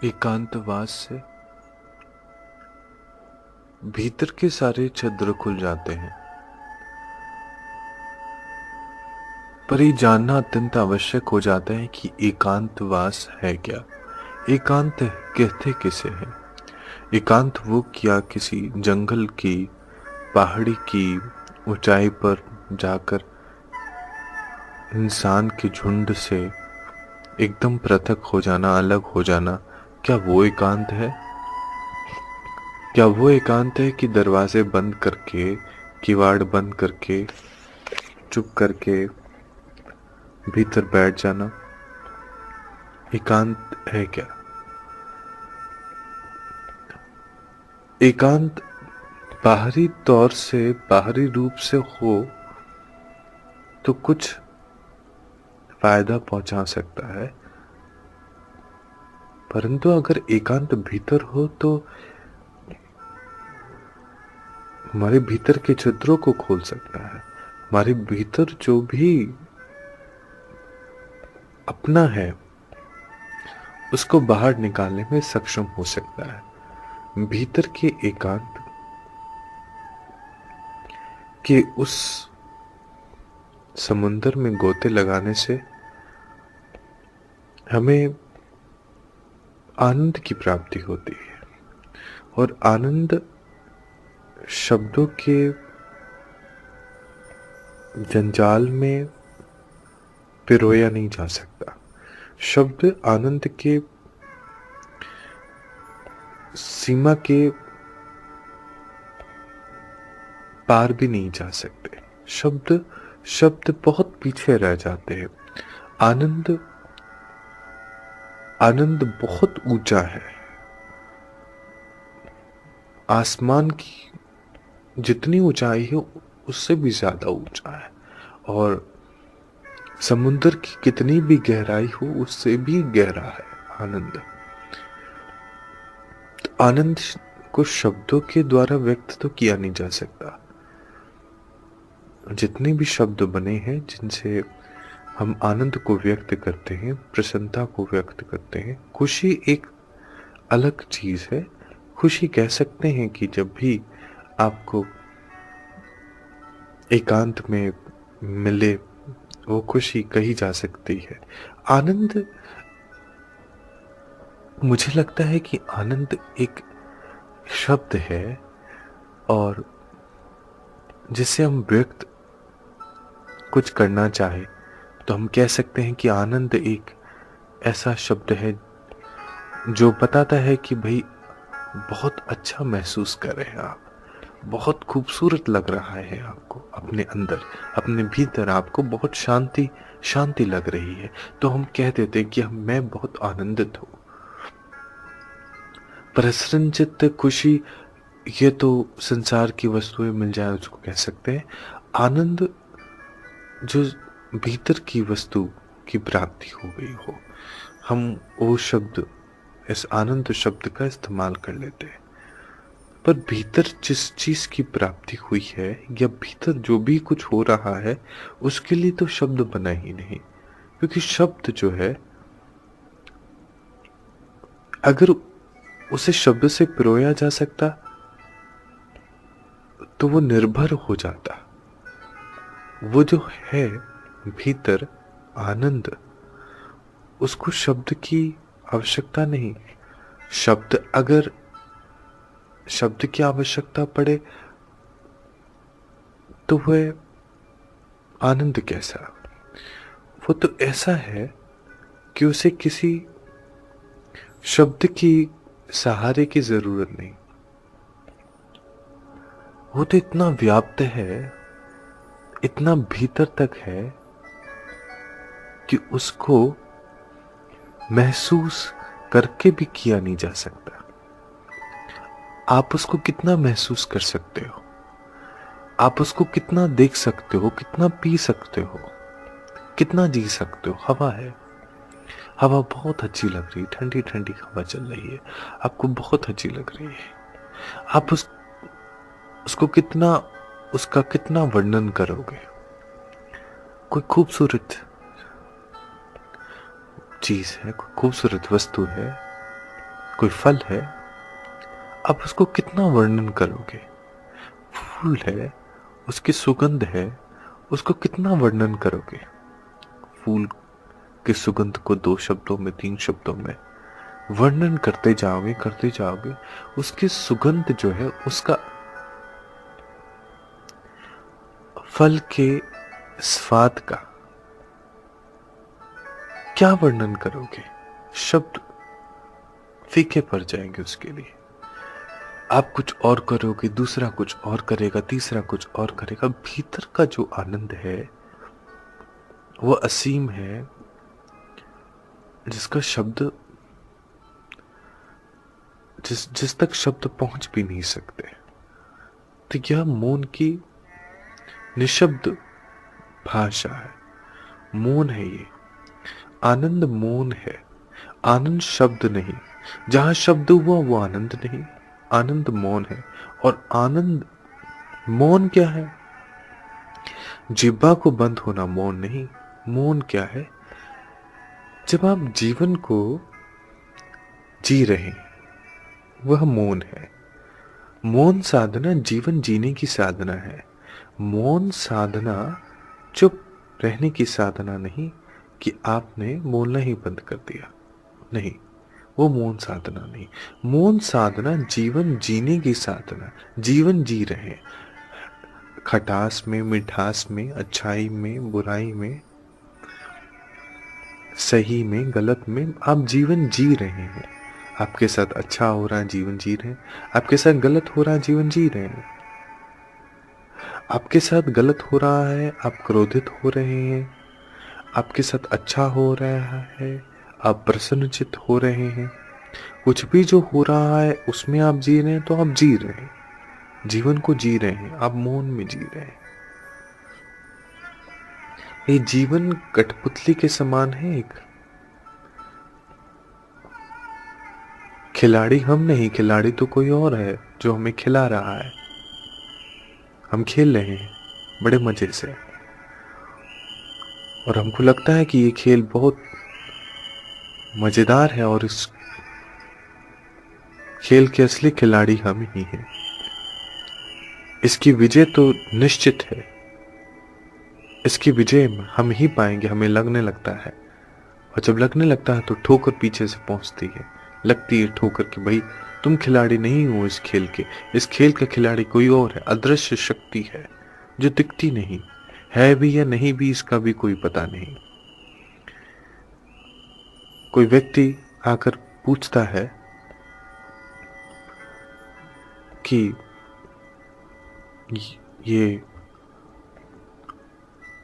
एकांतवास से भीतर के सारे छिद्र खुल जाते हैं, पर ये जानना अत्यंत आवश्यक हो जाता है कि एकांतवास है क्या। एकांत कहते किसे हैं? एकांत वो क्या किसी जंगल की पहाड़ी की ऊंचाई पर जाकर इंसान के झुंड से एकदम पृथक हो जाना, अलग हो जाना, क्या वो एकांत है? क्या वो एकांत है कि दरवाजे बंद करके, किवाड़ बंद करके, चुप करके भीतर बैठ जाना एकांत है क्या? एकांत बाहरी तौर से, बाहरी रूप से हो तो कुछ फायदा पहुंचा सकता है, परंतु अगर एकांत भीतर हो तो हमारे भीतर के छिद्रों को खोल सकता है। हमारे भीतर जो भी अपना है उसको बाहर निकालने में सक्षम हो सकता है। भीतर के एकांत के उस समुंदर में गोते लगाने से हमें आनंद की प्राप्ति होती है, और आनंद शब्दों के जंजाल में पिरोया नहीं जा सकता। शब्द आनंद के सीमा के पार भी नहीं जा सकते। शब्द शब्द बहुत पीछे रह जाते हैं। आनंद आनंद बहुत ऊंचा है। आसमान की जितनी ऊंचाई है उससे भी ज्यादा ऊंचा है, और समुद्र की कितनी भी गहराई हो उससे भी गहरा है आनंद। तो आनंद को शब्दों के द्वारा व्यक्त तो किया नहीं जा सकता। जितने भी शब्द बने हैं जिनसे हम आनंद को व्यक्त करते हैं, प्रसन्नता को व्यक्त करते हैं, खुशी एक अलग चीज है। खुशी कह सकते हैं कि जब भी आपको एकांत में मिले वो खुशी कही जा सकती है। आनंद, मुझे लगता है कि आनंद एक शब्द है, और जिसे हम व्यक्त कुछ करना चाहे तो हम कह सकते हैं कि आनंद एक ऐसा शब्द है जो बताता है कि भाई बहुत अच्छा महसूस कर रहे हैं आप, बहुत खूबसूरत लग रहा है आपको, अपने अंदर, अपने भीतर आपको बहुत शांति शांति लग रही है, तो हम कह देते हैं कि मैं बहुत आनंदित हूं। प्रसन्नचित्त खुशी, ये तो संसार की वस्तुएं मिल जाए उसको कह सकते हैं। आनंद जो भीतर की वस्तु की प्राप्ति हो गई हो, हम वो शब्द, इस आनंद शब्द का इस्तेमाल कर लेते हैं। पर भीतर जिस चीज की प्राप्ति हुई है, या भीतर जो भी कुछ हो रहा है, उसके लिए तो शब्द बना ही नहीं। क्योंकि शब्द जो है, अगर उसे शब्द से पिरोया जा सकता तो वो निर्भर हो जाता। वो जो है भीतर आनंद, उसको शब्द की आवश्यकता नहीं। शब्द, अगर शब्द की आवश्यकता पड़े तो वह आनंद कैसा? वो तो ऐसा है कि उसे किसी शब्द की सहारे की जरूरत नहीं। वो तो इतना व्याप्त है, इतना भीतर तक है कि उसको महसूस करके भी किया नहीं जा सकता। आप उसको कितना महसूस कर सकते हो? आप उसको कितना देख सकते हो, कितना पी सकते हो, कितना जी सकते हो? हवा है, हवा बहुत अच्छी लग रही है, ठंडी ठंडी हवा चल रही है, आपको बहुत अच्छी लग रही है। आप उसको कितना, उसका कितना वर्णन करोगे? कोई खूबसूरत चीज है, कोई खूबसूरत वस्तु है, कोई फल है, आप उसको कितना वर्णन करोगे? फूल है, उसकी सुगंध है, उसको कितना वर्णन करोगे? फूल की सुगंध को 2 शब्दों में, 3 शब्दों में वर्णन करते जाओगे, उसकी सुगंध जो है, उसका फल के स्वाद का क्या वर्णन करोगे? शब्द फीके पड़ जाएंगे उसके लिए। आप कुछ और करोगे, दूसरा कुछ और करेगा, तीसरा कुछ और करेगा। भीतर का जो आनंद है वो असीम है, जिसका शब्द जिस तक शब्द पहुंच भी नहीं सकते। तो यह मौन की निशब्द भाषा है, मौन है ये। आनंद मौन है, आनंद शब्द नहीं। जहां शब्द हुआ वो आनंद नहीं, आनंद मौन है। और आनंद मौन क्या है? जिह्वा को बंद होना मौन नहीं। मौन क्या है? जब आप जीवन को जी रहे हैं, वह मौन है। मौन साधना जीवन जीने की साधना है। मौन साधना चुप रहने की साधना नहीं कि आपने बोलना ही बंद कर दिया, नहीं, वो मौन साधना नहीं। मौन साधना जीवन जीने की साधना। जीवन जी रहे हैं, खटास में, मिठास में, अच्छाई में, बुराई में, सही में, गलत में, आप जीवन जी रहे हैं। आपके साथ अच्छा हो रहा है, जीवन जी रहे हैं। आपके साथ गलत हो रहा है, जीवन जी रहे हैं। आपके साथ गलत हो रहा है, आप क्रोधित हो रहे हैं। आपके साथ अच्छा हो रहा है, आप प्रसन्नचित्त हो रहे हैं। कुछ भी जो हो रहा है उसमें आप जी रहे हैं, तो आप जी रहे हैं, जीवन को जी रहे हैं, आप मौन में जी रहे हैं। ये जीवन कठपुतली के समान है। एक खिलाड़ी हम नहीं, खिलाड़ी तो कोई और है जो हमें खिला रहा है। हम खेल रहे हैं बड़े मजे से, और हमको लगता है कि ये खेल बहुत मजेदार है, और इस खेल के असली खिलाड़ी हम ही हैं। इसकी विजय तो निश्चित है, इसकी विजय हम ही पाएंगे, हमें लगने लगता है। और जब लगने लगता है तो ठोकर पीछे से पहुंचती है, लगती है ठोकर कि भाई तुम खिलाड़ी नहीं हो इस खेल के। इस खेल का खिलाड़ी कोई और है, अदृश्य शक्ति है जो दिखती नहीं है, भी या नहीं भी इसका भी कोई पता नहीं। कोई व्यक्ति आकर पूछता है कि ये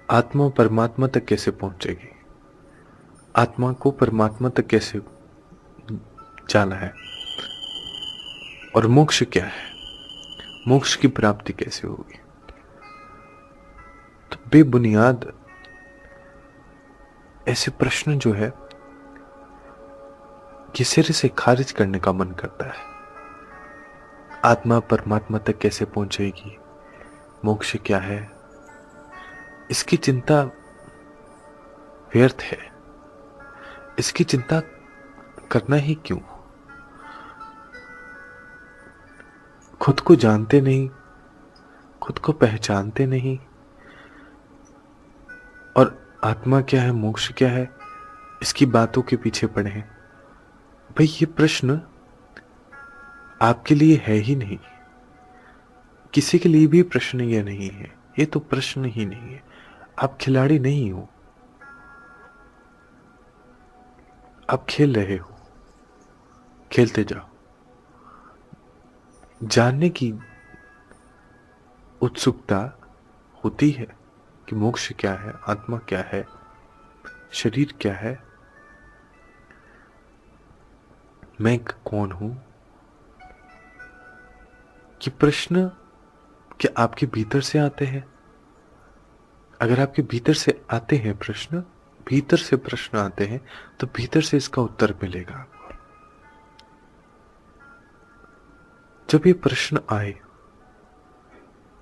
आत्मा परमात्मा तक कैसे पहुंचेगी, आत्मा को परमात्मा तक कैसे जाना है, और मोक्ष क्या है, मोक्ष की प्राप्ति कैसे होगी। तो बेबुनियाद ऐसे प्रश्न जो है ये सिरे से खारिज करने का मन करता है। आत्मा परमात्मा तक कैसे पहुंचेगी, मोक्ष क्या है, इसकी चिंता व्यर्थ है। इसकी चिंता करना ही क्यों? खुद को जानते नहीं, खुद को पहचानते नहीं, और आत्मा क्या है, मोक्ष क्या है, इसकी बातों के पीछे पड़े हैं। भाई ये प्रश्न आपके लिए है ही नहीं, किसी के लिए भी प्रश्न ये नहीं है, ये तो प्रश्न ही नहीं है। आप खिलाड़ी नहीं हो, आप खेल रहे हो, खेलते जाओ। जानने की उत्सुकता होती है कि मोक्ष क्या है, आत्मा क्या है, शरीर क्या है, मैं कौन हूं। ये प्रश्न क्या आपके भीतर से आते हैं? अगर आपके भीतर से आते हैं प्रश्न, भीतर से प्रश्न आते हैं, तो भीतर से इसका उत्तर मिलेगा आपको। जब ये प्रश्न आए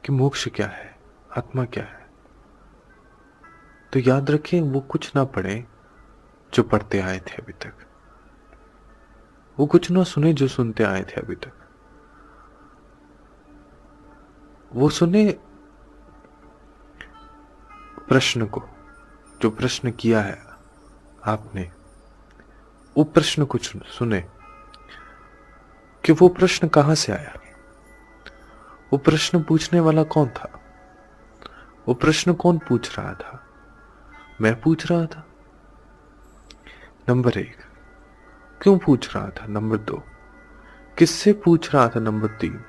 कि मोक्ष क्या है, आत्मा क्या है, तो याद रखें वो कुछ ना पढ़ें जो पढ़ते आए थे अभी तक। वो कुछ ना सुने जो सुनते आए थे अभी तक। वो सुने प्रश्न को, जो प्रश्न किया है आपने, वो प्रश्न को सुने कि वो प्रश्न कहां से आया, वो प्रश्न पूछने वाला कौन था, वो प्रश्न कौन पूछ रहा था। मैं पूछ रहा था, नंबर 1। क्यों पूछ रहा था, नंबर 2। किससे पूछ रहा था, नंबर 3।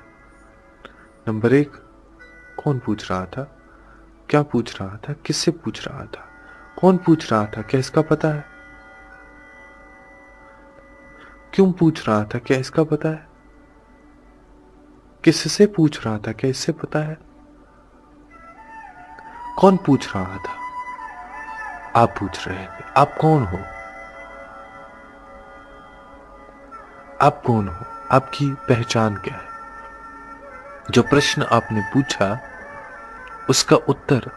नंबर 1, कौन पूछ रहा था, क्या पूछ रहा था, किससे पूछ रहा था, कौन पूछ रहा था, क्या इसका पता है, क्यों पूछ रहा था, क्या इसका पता है, किससे पूछ रहा था, क्या इससे पता है, कौन पूछ रहा था। आप पूछ रहे थे। आप कौन हो, आप कौन हो, आपकी पहचान क्या है। जो प्रश्न आपने पूछा उसका उत्तर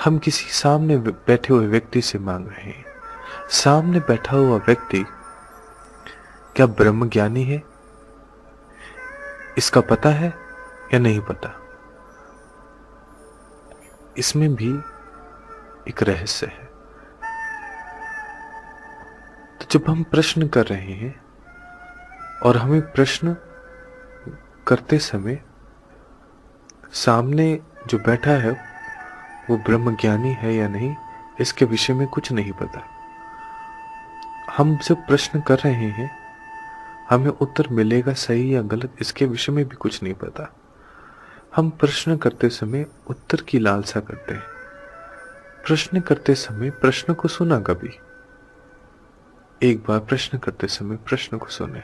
हम किसी सामने बैठे हुए व्यक्ति से मांग रहे हैं। सामने बैठा हुआ व्यक्ति क्या ब्रह्म ज्ञानी है, इसका पता है या नहीं पता। इसमें भी एक रहस्य है। तो जब हम प्रश्न कर रहे हैं और हमें प्रश्न करते समय सामने जो बैठा है वो ब्रह्म ज्ञानी है या नहीं, इसके विषय में कुछ नहीं पता। हम जब प्रश्न कर रहे हैं, हमें उत्तर मिलेगा सही या गलत, इसके विषय में भी कुछ नहीं पता। हम प्रश्न करते समय उत्तर की लालसा करते हैं। प्रश्न करते समय प्रश्न को सुना कभी। एक बार प्रश्न करते समय प्रश्न को सुने,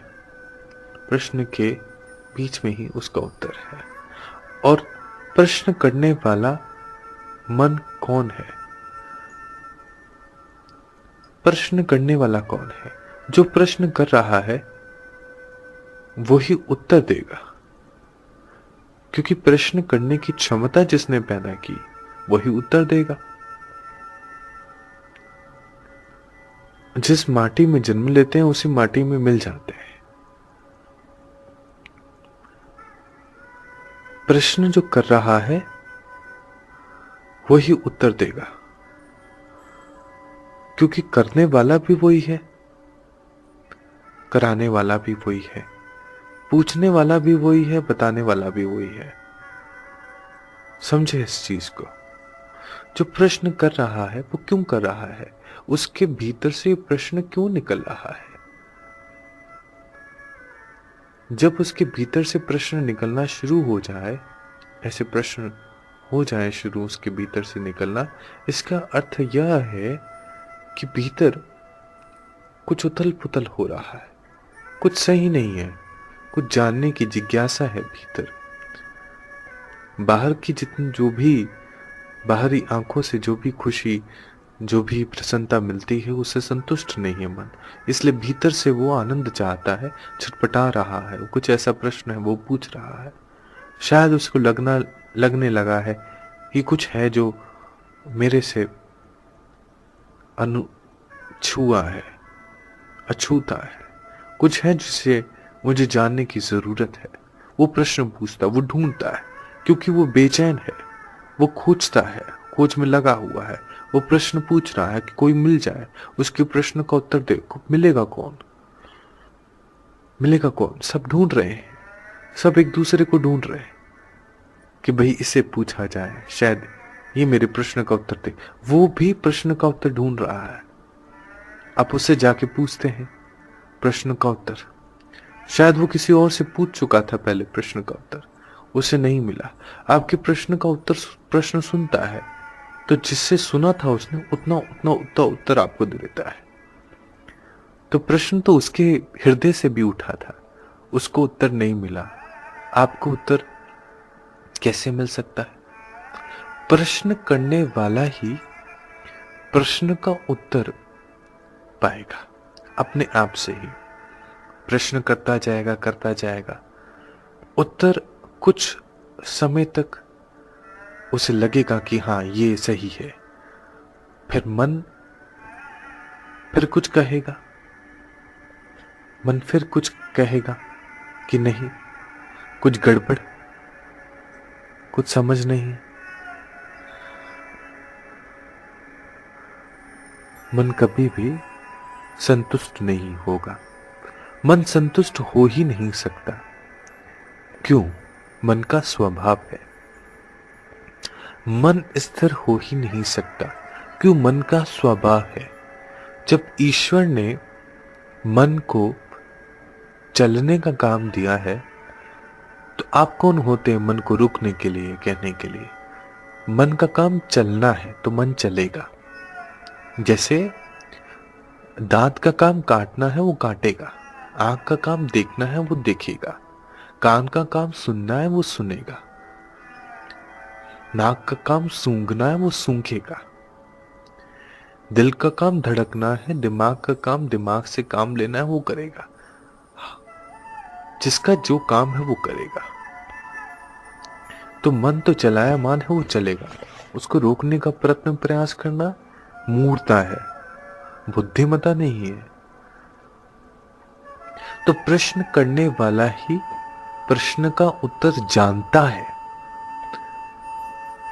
प्रश्न के बीच में ही उसका उत्तर है। और प्रश्न करने वाला मन कौन है, प्रश्न करने वाला कौन है। जो प्रश्न कर रहा है वही उत्तर देगा, क्योंकि प्रश्न करने की क्षमता जिसने पैदा की वही उत्तर देगा। जिस माटी में जन्म लेते हैं उसी माटी में मिल जाते हैं। प्रश्न जो कर रहा है वही उत्तर देगा, क्योंकि करने वाला भी वही है, कराने वाला भी वही है, पूछने वाला भी वही है, बताने वाला भी वही है। समझे इस चीज को। जो प्रश्न कर रहा है वो क्यों कर रहा है, उसके भीतर से प्रश्न क्यों निकल रहा है। जब उसके भीतर से प्रश्न निकलना शुरू हो जाए, ऐसे प्रश्न हो जाए शुरू उसके भीतर से निकलना, इसका अर्थ यह है कि भीतर कुछ उथल पुथल हो रहा है, कुछ सही नहीं है, कुछ जानने की जिज्ञासा है भीतर। बाहर की जितनी जो भी बाहरी आंखों से जो भी खुशी, जो भी प्रसन्नता मिलती है उससे संतुष्ट नहीं है मन, इसलिए भीतर से वो आनंद चाहता है, छटपटा रहा है। कुछ ऐसा प्रश्न है वो पूछ रहा है। शायद उसको लगने लगा है कि कुछ है जो मेरे से छुआ है, अछूता है, कुछ है जिसे मुझे जानने की जरूरत है। वो प्रश्न पूछता, वो ढूंढता है, क्योंकि वो बेचैन है, वो खोजता है, खोज में लगा हुआ है। वो प्रश्न पूछ रहा है कि कोई मिल जाए, उसके प्रश्न का उत्तर दे। मिलेगा कौन, मिलेगा कौन। सब ढूंढ रहे हैं, सब एक दूसरे को ढूंढ रहे हैं कि भाई इसे पूछा जाए, शायद ये मेरे प्रश्न का उत्तर दे। वो भी प्रश्न का उत्तर ढूंढ रहा है। आप उससे जाके पूछते हैं प्रश्न का उत्तर, शायद वो किसी और से पूछ चुका था पहले प्रश्न का उत्तर, उसे नहीं मिला। आपके प्रश्न का उत्तर प्रश्न सुनता है तो जिससे सुना था उसने उतना उत्तर आपको दे देता है। तो प्रश्न तो उसके हृदय से भी उठा था, उसको उत्तर नहीं मिला, आपको उत्तर कैसे मिल सकता है। प्रश्न करने वाला ही प्रश्न का उत्तर पाएगा अपने आप से ही। प्रश्न करता जाएगा, उत्तर कुछ समय तक उसे लगेगा कि हाँ ये सही है, फिर मन फिर कुछ कहेगा, मन फिर कुछ कहेगा कि नहीं, कुछ गड़बड़, कुछ समझ नहीं। मन कभी भी संतुष्ट नहीं होगा। मन संतुष्ट हो ही नहीं सकता। क्यों? मन का स्वभाव है। मन स्थिर हो ही नहीं सकता। क्यों? मन का स्वभाव है। जब ईश्वर ने मन को चलने का काम दिया है, तो आप कौन होते हैं मन को रोकने के लिए, कहने के लिए? मन का काम चलना है तो मन चलेगा। जैसे दांत का काम काटना है, वो काटेगा। आंख का काम देखना है, वो देखेगा। कान का काम सुनना है, वो सुनेगा। नाक का काम सूंघना है, वो सूंघेगा। दिल का काम धड़कना है, दिमाग का काम दिमाग से काम लेना है, वो करेगा। जिसका जो काम है वो करेगा। तो मन तो चलायमान है, वो चलेगा। उसको रोकने का प्रयत्न प्रयास करना मूर्खता है, बुद्धिमता नहीं है। तो प्रश्न करने वाला ही प्रश्न का उत्तर जानता है,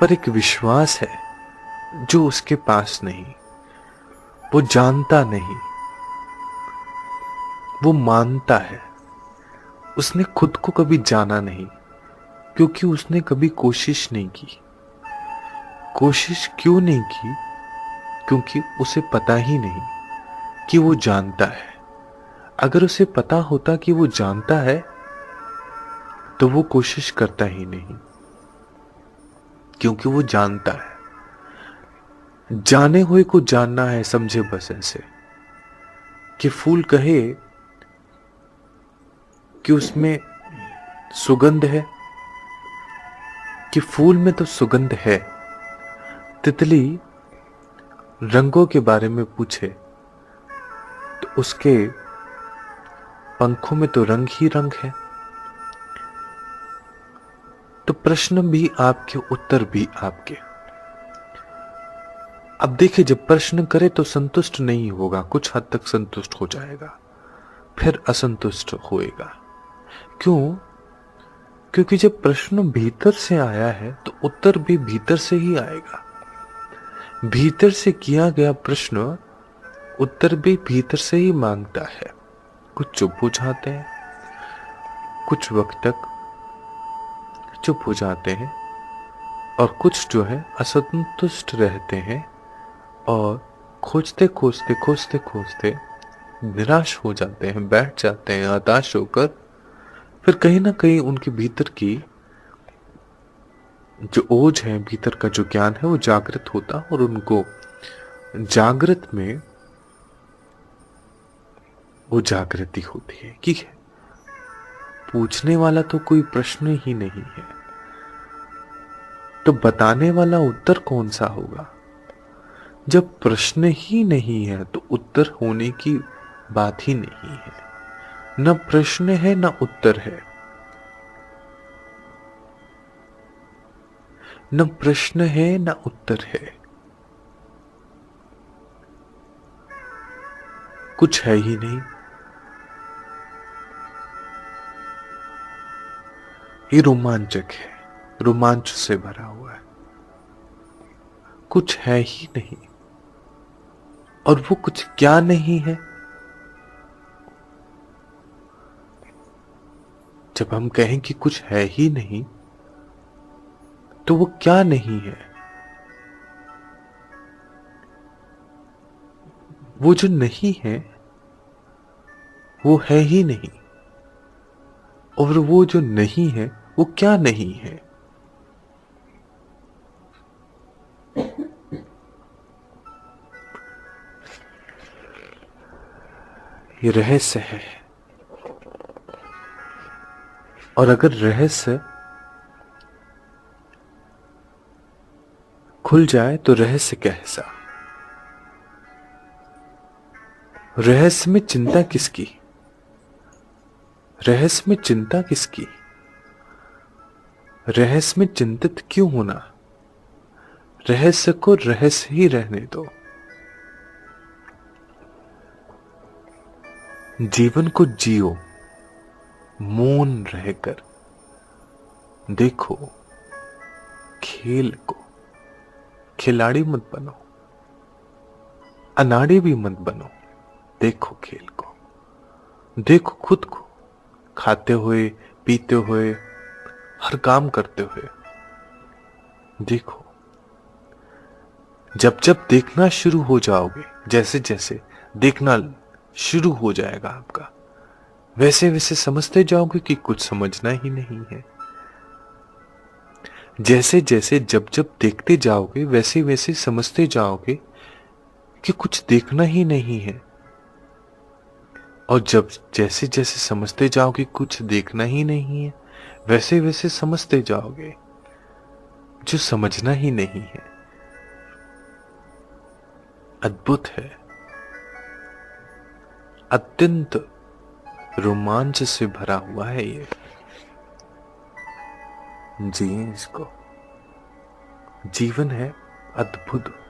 पर एक विश्वास है जो उसके पास नहीं। वो जानता नहीं, वो मानता है। उसने खुद को कभी जाना नहीं, क्योंकि उसने कभी कोशिश नहीं की। कोशिश क्यों नहीं की? क्योंकि उसे पता ही नहीं कि वो जानता है। अगर उसे पता होता कि वो जानता है, तो वो कोशिश करता ही नहीं, क्योंकि वो जानता है। जाने हुए को जानना है, समझे बस ऐसे कि फूल कहे कि उसमें सुगंध है, कि फूल में तो सुगंध है। तितली रंगों के बारे में पूछे तो उसके पंखों में तो रंग ही रंग है। तो प्रश्न भी आपके, उत्तर भी आपके। अब देखिए, जब प्रश्न करे तो संतुष्ट नहीं होगा, कुछ हद तक संतुष्ट हो जाएगा, फिर असंतुष्ट होएगा। क्यों? क्योंकि जब प्रश्न भीतर से आया है तो उत्तर भी भीतर से ही आएगा। भीतर से किया गया प्रश्न उत्तर भी भीतर से ही मांगता है। कुछ चुप हो जाते हैं, कुछ वक्त तक चुप हो जाते हैं, और कुछ जो है असंतुष्ट रहते हैं और खोजते खोजते खोजते खोजते निराश हो जाते हैं, बैठ जाते हैं हताश होकर। फिर कहीं ना कहीं उनके भीतर की जो ओज है, भीतर का जो ज्ञान है, वो जागृत होता, और उनको जागृत में वो जागृति होती है कि पूछने वाला तो कोई प्रश्न ही नहीं है, तो बताने वाला उत्तर कौन सा होगा? जब प्रश्न ही नहीं है तो उत्तर होने की बात ही नहीं है। न प्रश्न है न उत्तर है। न प्रश्न है न उत्तर है। कुछ है ही नहीं। ये रोमांचक है, रोमांच से भरा हुआ है। कुछ है ही नहीं। और वो कुछ क्या नहीं है? जब हम कहें कि कुछ है ही नहीं, तो वो क्या नहीं है? वो जो नहीं है वो है ही नहीं, और वो जो नहीं है वो क्या नहीं है? ये रहस्य है। और अगर रहस्य खुल जाए तो रहस्य कैसा? रहस्य में चिंता किसकी? रहस्य में चिंता किसकी? रहस्य में चिंतित क्यों होना? रहस्य को रहस्य ही रहने दो। जीवन को जियो, मौन रहकर देखो खेल को। खिलाड़ी मत बनो, अनाड़ी भी मत बनो, देखो खेल को। देखो खुद को खाते हुए, पीते हुए, हर काम करते हुए। देखो जब जब देखना शुरू हो जाओगे, जैसे जैसे देखना शुरू हो जाएगा आपका, वैसे वैसे समझते जाओगे कि कुछ समझना ही नहीं है। जैसे जैसे जब जब देखते जाओगे, वैसे वैसे समझते जाओगे कि कुछ देखना ही नहीं है। और जब जैसे जैसे समझते जाओगे कुछ देखना ही नहीं है, वैसे वैसे समझते जाओगे जो समझना ही नहीं है। अद्भुत है, अत्यंत रोमांच से भरा हुआ है ये। जिए इसको। जीवन है अद्भुत।